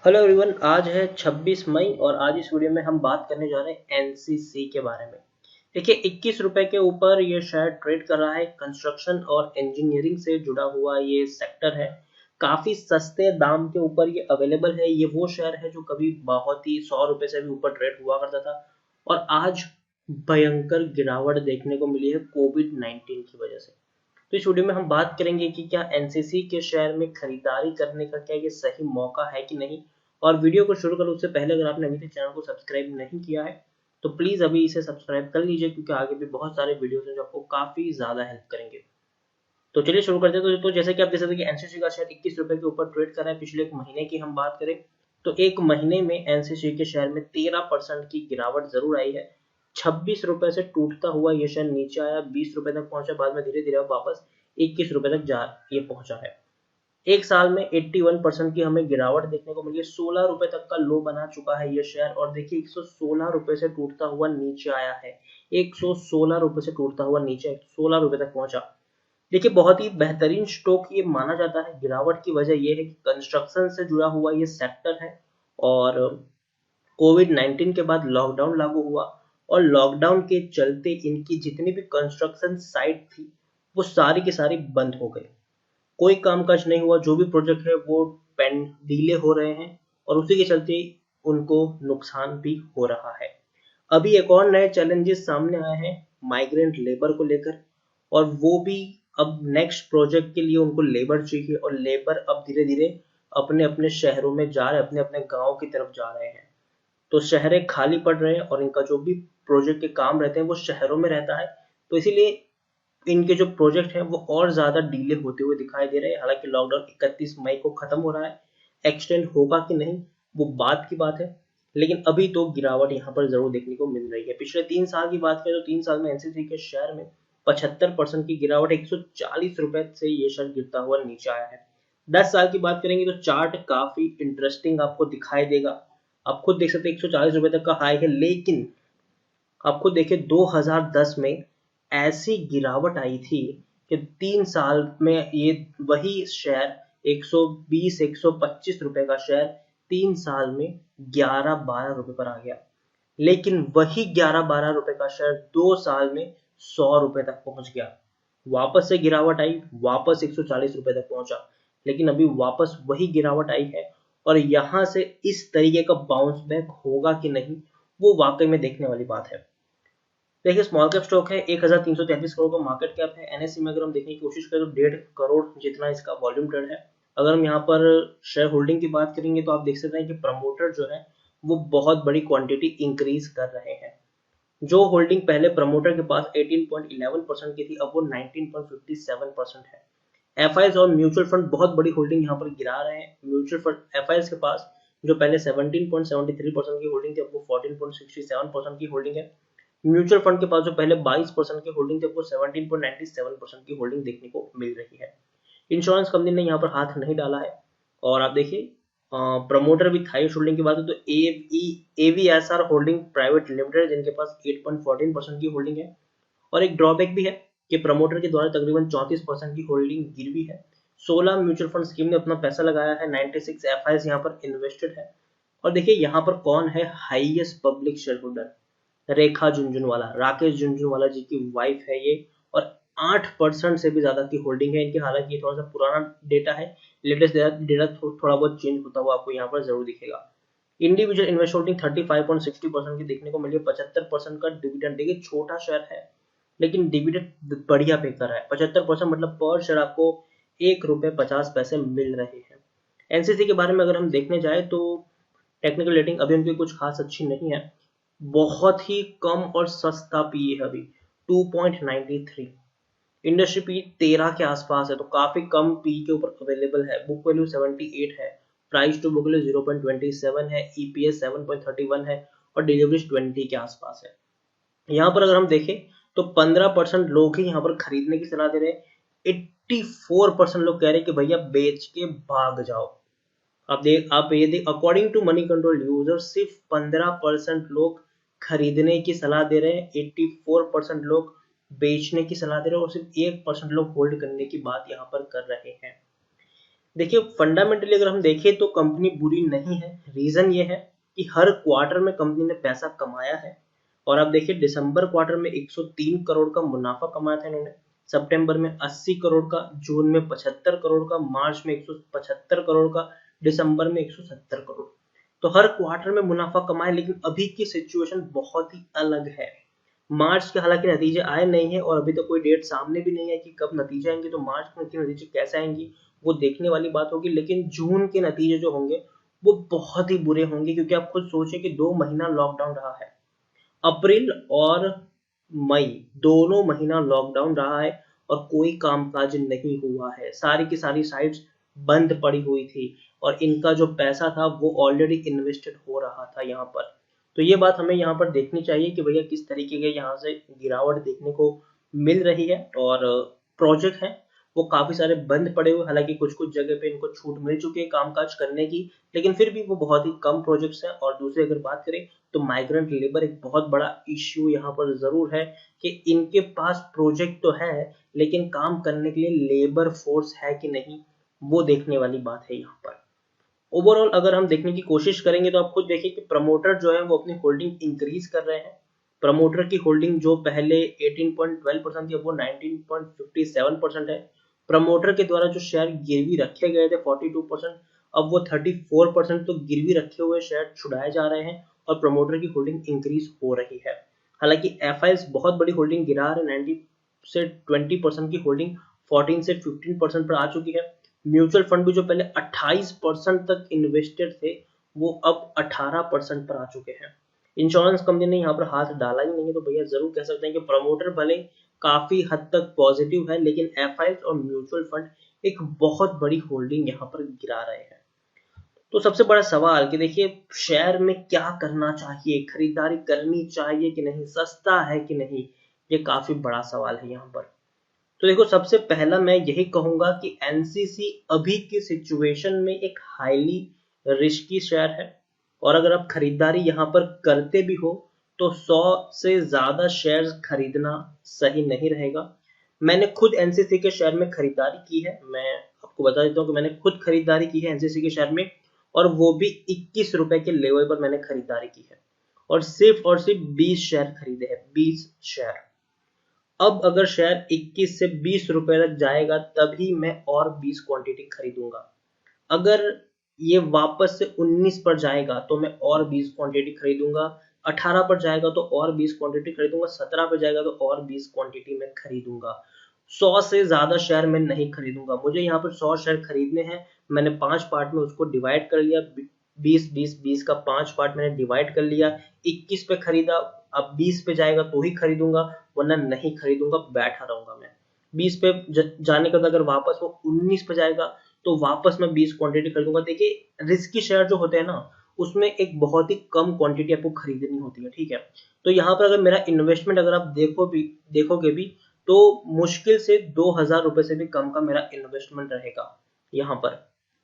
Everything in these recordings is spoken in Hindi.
Hello everyone. आज है 26 मई और आज इस वीडियो में हम बात करने जा रहे हैं एनसीसी के बारे में। देखिए 21 रुपए के ऊपर ये शेयर ट्रेड कर रहा है। कंस्ट्रक्शन और इंजीनियरिंग से जुड़ा हुआ ये सेक्टर है। काफी सस्ते दाम के ऊपर ये अवेलेबल है। ये वो शेयर है जो कभी बहुत ही 100 रुपए से भी ऊपर ट्रेड हुआ करता था और आज भयंकर गिरावट देखने को मिली है कोविड-19 की वजह से। तो इस वीडियो में हम बात करेंगे कि क्या एनसीसी के शेयर में खरीदारी करने का क्या ये सही मौका है कि नहीं। और वीडियो को शुरू करूँ उससे पहले अगर आपने अभी तक चैनल को सब्सक्राइब नहीं किया है तो प्लीज अभी इसे सब्सक्राइब कर लीजिए, क्योंकि आगे भी बहुत सारे वीडियोस हैं जो आपको काफी ज्यादा हेल्प करेंगे। तो चलिए शुरू करते हैं। तो जैसे कि आप देख सकते हैं कि एनसीसी का शेयर 21 रुपए के ऊपर ट्रेड कर रहा है। पिछले एक महीने की हम बात करें तो एक महीने में एनसीसी के शेयर में 13% की गिरावट जरूर आई है। 26 रुपए से टूटता हुआ ये शेयर नीचे आया, 20 रुपए तक पहुंचा, बाद में धीरे धीरे वापस 21 रुपए तक जा ये पहुंचा है। एक साल में 81% की हमें गिरावट देखने को मिली है। 16 रुपए तक का लो बना चुका है ये शेयर और देखिए 116 रुपए से टूटता हुआ नीचे आया है। 116 रुपए से टूटता हुआ नीचे 16 रुपए तक पहुंचा। देखिए बहुत ही बेहतरीन स्टॉक ये माना जाता है। गिरावट की वजह ये है कि कंस्ट्रक्शन से जुड़ा हुआ ये सेक्टर है और कोविड-19 के बाद लॉकडाउन लागू हुआ और लॉकडाउन के चलते इनकी जितनी भी कंस्ट्रक्शन साइट थी वो सारी की सारी बंद हो गई। कोई कामकाज नहीं हुआ। जो भी प्रोजेक्ट है वो पेंड डिले हो रहे हैं और उसी के चलते उनको नुकसान भी हो रहा है। अभी एक और नए चैलेंजेस सामने आए हैं माइग्रेंट लेबर को लेकर, और वो भी अब नेक्स्ट प्रोजेक्ट के लिए उनको लेबर चाहिए और लेबर अब धीरे धीरे अपने अपने शहरों में जा रहे हैं, अपने अपने गाँव की तरफ जा रहे हैं। तो शहरें खाली पड़ रहे हैं और इनका जो भी प्रोजेक्ट के काम रहते हैं वो शहरों में रहता है। तो इसीलिए इनके जो प्रोजेक्ट है वो और ज्यादा डिले होते हुए दिखाई दे रहे हैं। हालांकि लॉकडाउन 31 मई को खत्म हो रहा है, एक्सटेंड होगा कि नहीं वो बात की बात है, लेकिन अभी तो गिरावट यहाँ पर जरूर देखने को मिल रही है। पिछले 3 साल की बात करें तो 3 साल में एनसीसी के शेयर में 75% की गिरावट, 140 रुपए से ये शेयर गिरता हुआ नीचे आया है। 10 साल की बात करेंगे तो चार्ट काफी इंटरेस्टिंग आपको दिखाई देगा। आप खुद देख सकते हैं 140 रुपए तक का हाई है, लेकिन आप खुद देखिए 2010 में ऐसी गिरावट आई थी कि 3 साल में ये वही शेयर 120 125 रुपए का शेयर 3 साल में 11-12 रुपए पर आ गया। लेकिन वही 11-12 रुपए का शेयर 2 साल में 100 रुपए तक पहुंच गया। वापस से गिरावट आई, वापस 140 रुपए तक पहुंचा, लेकिन अभी वापस वही गिरावट आई है और यहां से इस तरीके का बाउंस बैक होगा कि नहीं वो वाकई में देखने वाली बात है। देखिए स्मॉल कैप स्टॉक है, 1333 करोड़ का मार्केट कैप है। एनएससी में अगर हम देखने की कोशिश करें तो 1.5 करोड़ जितना इसका वॉल्यूम ट्रेड है। अगर हम यहाँ पर शेयर होल्डिंग की बात करेंगे तो आप देख सकते हैं कि प्रमोटर जो है वो बहुत बड़ी क्वांटिटी इंक्रीज कर रहे हैं। जो होल्डिंग पहले प्रमोटर के पास 18.11% की थी अब वो 19.57% है। एफआईएस और म्यूचुअल फंड बहुत बड़ी होल्डिंग यहाँ पर गिरा रहे हैं। म्यूचुअल फंड एफआईएस के पास जो पहले 17.73% की होल्डिंग थी अब वो 14.67% की होल्डिंग है। म्यूचुअल फंड के पास जो पहले 22% की होल्डिंग थी वो 17.97% की होल्डिंग देखने को मिल रही है। इंश्योरेंस कंपनी ने यहाँ पर हाथ नहीं डाला है। और आप देखिए प्रमोटर भी था होल्डिंग की बात है तो एवीएसआर होल्डिंग प्राइवेट लिमिटेड जिनके पास 8.14% की होल्डिंग है। और एक ड्रॉबैक भी है कि प्रमोटर के द्वारा तकरीबन 34% की होल्डिंग गिरवी है। 16 म्यूचुअल फंड स्कीम ने अपना पैसा लगाया है, 96 एफआईएस यहाँ पर इन्वेस्टेड है। और देखिए यहाँ पर कौन है हाईएस्ट पब्लिक शेयर होल्डर, रेखा झुनझुनवाला, राकेश झुनझुनवाला जी की वाइफ है ये। और 8% से भी ज्यादा की होल्डिंग है इनकी। हालांकि ये थोड़ा सा पुराना डेटा है, लेटेस्ट डेटा थोड़ा बहुत चेंज होता हुआ आपको यहाँ पर जरूर दिखेगा। इंडिविजुअल इन्वेस्ट होल्डिंग 35.60% की देखने को मिली है। 75% का डिविडेंड, देखिए छोटा शेयर है लेकिन डिविडेंड बढ़िया पे कर रहा है। 75% मतलब पर शेयर आपको 1 रुपए 50 पैसे मिल रहे हैं। एनसीसी के बारे में अगर हम देखने जाए तो टेक्निकल रेटिंग अभी उनकी कुछ खास अच्छी नहीं है। बहुत ही कम और सस्ता पीई है अभी 2.93। इंडस्ट्री पी 13 के आसपास है तो काफी कम पी के ऊपर अवेलेबल है। बुक वैल्यू 78 है, प्राइस टू बुक वैल्यू 0.27 है, ईपीएस 7.31 है और डिलीवरीज 20 के आसपास है। यहाँ पर अगर हम देखें तो 15% लोग ही यहाँ पर खरीदने की सलाह दे रहे हैं। 84% लोग कह रहे हैं कि भैया बेच के भाग जाओ। आप ये देख according to money control user सिर्फ 15% लोग खरीदने की सलाह दे रहे हैं, 84% लोग बेचने की सलाह दे रहे हैं और सिर्फ 1% लोग होल्ड करने की बात यहाँ पर कर रहे हैं। देखिए फंडामेंटली अगर हम देखें तो कंपनी बुरी नहीं है। रीजन ये है कि हर क्वार्टर में कंपनी ने पैसा कमाया है। और आप देखिए दिसंबर क्वार्टर में 103 करोड़ का मुनाफा कमाया था इन्होंने, सितंबर में 80 करोड़ का, जून में 75 करोड़ का, मार्च में 175 करोड़ का, दिसंबर में 170 करोड़। तो हर क्वार्टर में मुनाफा कमाया, लेकिन अभी की सिचुएशन बहुत ही अलग है। मार्च के हालांकि नतीजे आए नहीं है और अभी तक कोई डेट सामने भी नहीं है कि कब नतीजे आएंगे, तो मार्च के नतीजे कैसे आएंगी वो देखने वाली बात होगी। लेकिन जून के नतीजे जो होंगे वो बहुत ही बुरे होंगे, क्योंकि आप खुद सोचिए कि 2 महीना लॉकडाउन रहा है। अप्रैल और मई दोनों महीना लॉकडाउन रहा है और कोई कामकाज नहीं हुआ है। सारी की सारी साइट्स बंद पड़ी हुई थी और इनका जो पैसा था वो ऑलरेडी इन्वेस्टेड हो रहा था यहाँ पर। तो ये बात हमें यहाँ पर देखनी चाहिए कि भैया किस तरीके के यहाँ से गिरावट देखने को मिल रही है। और प्रोजेक्ट है वो काफी सारे बंद पड़े हुए, हालांकि कुछ कुछ जगह पे इनको छूट मिल चुकी है कामकाज करने की, लेकिन फिर भी वो बहुत ही कम प्रोजेक्ट्स हैं। और दूसरी अगर बात करें तो माइग्रेंट लेबर एक बहुत बड़ा इश्यू यहाँ पर जरूर है कि इनके पास प्रोजेक्ट तो है लेकिन काम करने के लिए लेबर फोर्स है कि नहीं, वो देखने वाली बात है यहाँ पर। ओवरऑल अगर हम देखने की कोशिश करेंगे तो आप खुद देखिए कि प्रमोटर जो है वो अपनी होल्डिंग इंक्रीज कर रहे हैं। प्रमोटर की होल्डिंग जो पहले 18.12% थी अब वो 19.57% है। प्रमोटर के द्वारा जो शेयर गिरवी रखे गए थे 42%, अब वो 34%, तो गिरवी रखे हुए शेयर छुड़ाए जा रहे हैं और प्रमोटर की होल्डिंग इंक्रीज हो रही है। हालांकि एफआईएस बहुत बड़ी होल्डिंग गिरा रहे, 90 से 20% की होल्डिंग 14 से 15% पर आ चुकी है। म्यूचुअल फंड भी जो पहले 28% तक इन्वेस्टेड थे वो अब 18% पर आ चुके हैं। इंश्योरेंस कंपनी ने यहाँ पर हाथ डाला ही नहीं है, तो भैया जरूर कह सकते हैं कि प्रमोटर भले काफी हद तक पॉजिटिव है, लेकिन एफआईएस और म्यूचुअल फंड एक बहुत बड़ी होल्डिंग यहाँ पर गिरा रहे हैं। तो सबसे बड़ा सवाल कि देखिए शेयर में क्या करना चाहिए, खरीदारी करनी चाहिए कि नहीं, सस्ता है कि नहीं, ये काफी बड़ा सवाल है यहाँ पर। तो देखो सबसे पहला मैं यही कहूंगा कि एनसीसी अभी की सिचुएशन में एक हाईली रिस्की शेयर है। और अगर आप खरीदारी यहाँ पर करते भी हो तो 100 से ज्यादा शेयर्स खरीदना सही नहीं रहेगा। मैंने खुद एनसीसी के शेयर में खरीदारी की है, मैं आपको बता देता हूँ कि मैंने खुद खरीदारी की है एनसीसी के शेयर में, और वो भी 21 रुपए के लेवल पर मैंने खरीदारी की है और सिर्फ 20 शेयर खरीदे हैं, 20 शेयर। अब अगर शेयर 21 से 20 रुपए तक जाएगा तभी मैं और 20 क्वांटिटी खरीदूंगा। अगर ये वापस से 19 पर जाएगा तो मैं और 20 क्वांटिटी खरीदूंगा, 18 पर जाएगा तो और 20 क्वांटिटी खरीदूंगा, 17 पर जाएगा तो और 20 क्वांटिटी मैं खरीदूंगा। 100 से ज्यादा शेयर मैं नहीं खरीदूंगा। मुझे यहाँ पर 100 शेयर खरीदने हैं, मैंने 5 पार्ट में उसको डिवाइड कर लिया, 20 का 5 पार्ट मैंने डिवाइड कर लिया, 21 पे खरीदा, अब 20 पे जाएगा तो ही खरीदूंगा वरना नहीं खरीदूंगा, बैठा रहूंगा मैं। 20 पे जाने के बाद अगर वापस वो 19 पे जाएगा तो वापस मैं 20 क्वांटिटी खरीदूंगा। देखिए रिस्की शेयर जो होते हैं ना उसमें एक बहुत ही कम क्वांटिटी आपको खरीदनी होती है, ठीक है। तो यहाँ पर अगर मेरा इन्वेस्टमेंट अगर आप देखोगे भी तो मुश्किल से 2000 रुपए से भी कम का मेरा इन्वेस्टमेंट रहेगा यहाँ पर।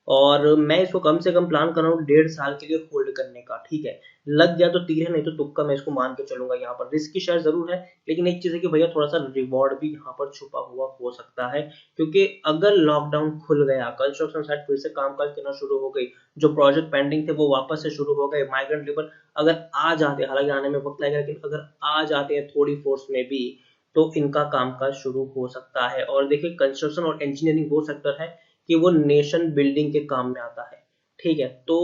और मैं इसको कम से कम प्लान कर रहा हूँ 1.5 साल के लिए होल्ड करने का, ठीक है। लग गया तो तीर है, नहीं तो तुक्का मैं इसको मान के चलूंगा। यहाँ पर रिस्क की शेयर जरूर है, लेकिन एक चीज है कि भैया थोड़ा सा रिवॉर्ड भी यहाँ पर छुपा हुआ हो सकता है, क्योंकि अगर लॉकडाउन खुल गया, कंस्ट्रक्शन साइट फिर से कामकाज करना शुरू हो गई, जो प्रोजेक्ट पेंडिंग थे वो वापस से शुरू हो गए, माइग्रेंट लेबर अगर आ जाते, हालांकि आने में वक्त लगेगा, लेकिन अगर आ जाते हैं थोड़ी फोर्स में भी तो इनका कामकाज शुरू हो सकता है। और देखिए कंस्ट्रक्शन और इंजीनियरिंग वो सेक्टर है कि वो नेशन बिल्डिंग के काम में आता है, ठीक है। तो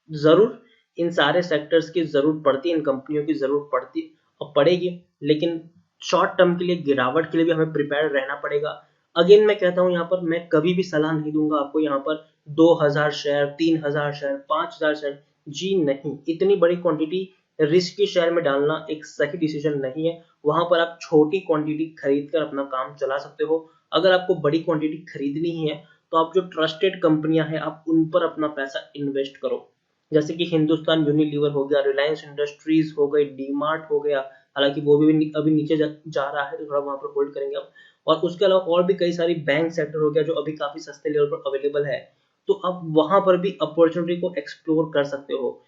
जरूर इन सारे सेक्टर्स की जरूरत पड़ती है, इन कंपनियों की जरूरत पड़ती और पड़ेगी, लेकिन शॉर्ट टर्म के लिए गिरावट के लिए भी हमें प्रिपेयर रहना पड़ेगा। अगेन मैं कहता हूं यहाँ पर मैं कभी भी सलाह नहीं दूंगा आपको यहाँ पर 2000 शेयर, 3000 शेयर, 5000 शेयर, जी नहीं, इतनी बड़ी क्वांटिटी रिस्क के शेयर में डालना एक सही डिसीजन नहीं है। वहां पर आप छोटी क्वांटिटी खरीद कर अपना काम चला सकते हो। अगर आपको बड़ी क्वांटिटी खरीदनी ही है तो आप जो ट्रस्टेड कंपनियां हैं आप उन पर अपना पैसा इन्वेस्ट करो, जैसे कि हिंदुस्तान यूनिलीवर हो गया, रिलायंस इंडस्ट्रीज हो गई, डीमार्ट हो गया, हालांकि वो भी अभी नीचे जा रहा है तो थोड़ा वहां पर होल्ड करेंगे अब। और उसके अलावा और भी कई सारी बैंक सेक्टर हो गया जो अभी काफी सस्ते लेवल पर अवेलेबल है, तो आप वहां पर भी अपॉर्चुनिटी को एक्सप्लोर कर सकते हो।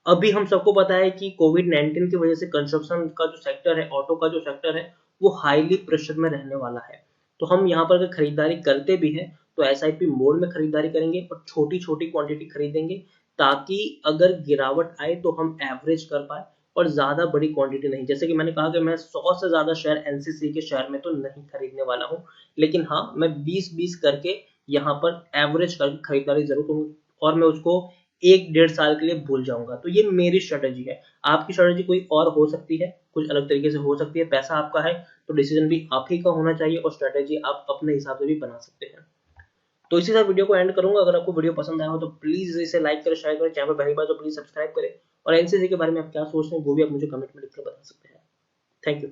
अभी हम सबको पता है कि कोविड-19 की वजह से कंस्ट्रक्शन का जो सेक्टर है, ऑटो का जो सेक्टर है, वो हाईली प्रेशर में रहने वाला है। तो हम यहाँ पर अगर खरीदारी करते भी हैं तो एसआईपी मोड में खरीदारी करेंगे और छोटी छोटी क्वांटिटी खरीदेंगे, ताकि अगर गिरावट आए तो हम एवरेज कर पाए और ज्यादा बड़ी क्वांटिटी नहीं। जैसे कि मैंने कहा कि मैं 100 से ज्यादा शेयर एनसीसी के शेयर में तो नहीं खरीदने वाला हूँ, लेकिन हाँ मैं 20-20 करके यहाँ पर एवरेज करके खरीदारी जरूर करूंगी और मैं उसको 1-1.5 साल के लिए भूल जाऊंगा। तो ये मेरी स्ट्रेटेजी है। आपकी स्ट्रेटेजी कोई और हो सकती है, कुछ अलग तरीके से हो सकती है। पैसा आपका है तो डिसीजन भी आप ही का होना चाहिए और स्ट्रेटेजी आप अपने हिसाब से भी बना सकते हैं। तो इसी साथ वीडियो को एंड करूंगा। अगर आपको वीडियो पसंद आया हो तो प्लीज इसे लाइक करें, शेयर करें, चैनल पर पहली बार तो प्लीज सब्सक्राइब करें और एनसीसी के बारे में आप क्या सोचते हैं वो भी आप मुझे कमेंट में लिखकर बता सकते हैं। Thank you.